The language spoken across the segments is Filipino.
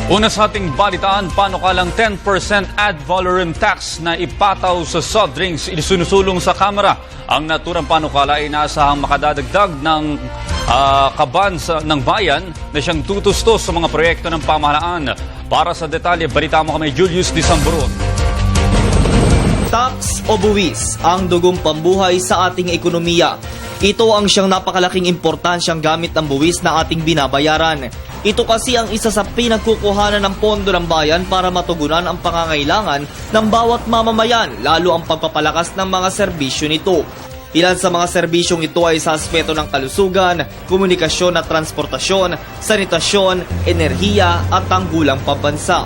Una sa ating balitaan, panukalang 10% ad valorem tax na ipataw sa soft drinks isinusulong sa Kamara. Ang naturang panukala ay inaasahang makadadagdag ng kaban ng bayan na siyang tutustos sa mga proyekto ng pamahalaan. Para sa detalye, balita mo kami Julius Disamburon. Tax o buwis, ang dugong pambuhay sa ating ekonomiya. Ito ang siyang napakalaking importansyang gamit ng buwis na ating binabayaran. Ito kasi ang isa sa pinagkukuhanan ng pondo ng bayan para matugunan ang pangangailangan ng bawat mamamayan, lalo ang pagpapalakas ng mga serbisyo nito. Ilan sa mga serbisyong ito ay sa aspeto ng kalusugan, komunikasyon at transportasyon, sanitasyon, enerhiya at tanggulang pambansa.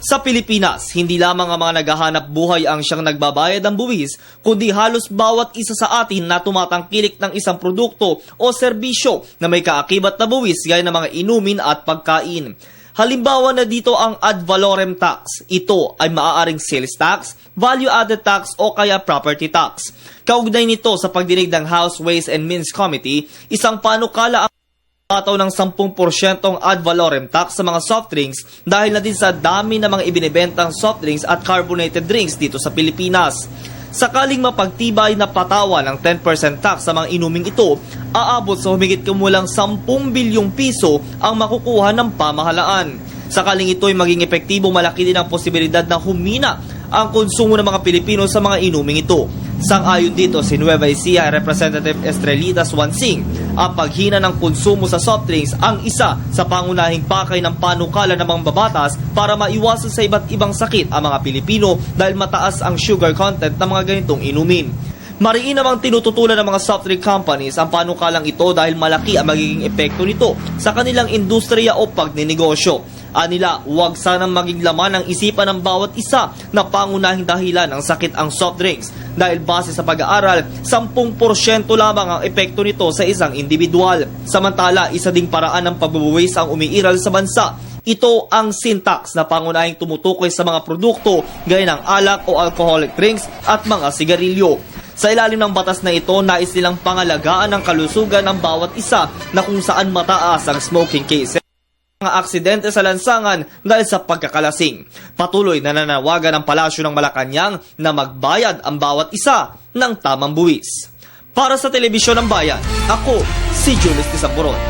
Sa Pilipinas, hindi lamang ang mga naghahanap buhay ang siyang nagbabayad ng buwis, kundi halos bawat isa sa atin na tumatangkilik ng isang produkto o serbisyo na may kaakibat na buwis gaya ng mga inumin at pagkain. Halimbawa na dito ang ad valorem tax. Ito ay maaaring sales tax, value-added tax o kaya property tax. Kaugnay nito sa pagdinig ng House Ways and Means Committee, isang panukala ang pataw ng 10% ad valorem tax sa mga soft drinks dahil na din sa dami ng mga ibinebentang soft drinks at carbonated drinks dito sa Pilipinas. Sakaling mapagtibay na patawa ng 10% tax sa mga inuming ito, aabot sa humigit kumulang 10 bilyong piso ang makukuha ng pamahalaan. Sakaling ito ay maging epektibo, malaki din ang posibilidad na humina ang konsumo ng mga Pilipino sa mga inuming ito. Sang-ayon dito si Nueva Ecija Representative Estrelitas Wansing, ang paghina ng konsumo sa soft drinks ang isa sa pangunahing pakay ng panukala ng mga babatas para maiwasan sa iba't ibang sakit ang mga Pilipino dahil mataas ang sugar content ng mga ganitong inumin. Mariin namang tinututulan ng mga soft drink companies ang panukalang ito dahil malaki ang magiging epekto nito sa kanilang industriya o pagninegosyo. Anila, huwag sanang maging laman ng isipan ng bawat isa na pangunahing dahilan ng sakit ang soft drinks dahil base sa pag-aaral, 10% lamang ang epekto nito sa isang individual. Samantala, isa ding paraan ng pagbubuwis ang umiiral sa bansa. Ito ang sin tax na pangunahing tumutukoy sa mga produkto gaya ng alak o alcoholic drinks at mga sigarilyo. Sa ilalim ng batas na ito, nais nilang pangalagaan ang kalusugan ng bawat isa na kung saan mataas ang smoking cases, mga aksidente sa lansangan dahil sa pagkakalasing. Patuloy na nanawagan ang Palasyo ng Malacanang na magbayad ang bawat isa ng tamang buwis. Para sa Telebisyon ng Bayan, ako si Julius Disamburon.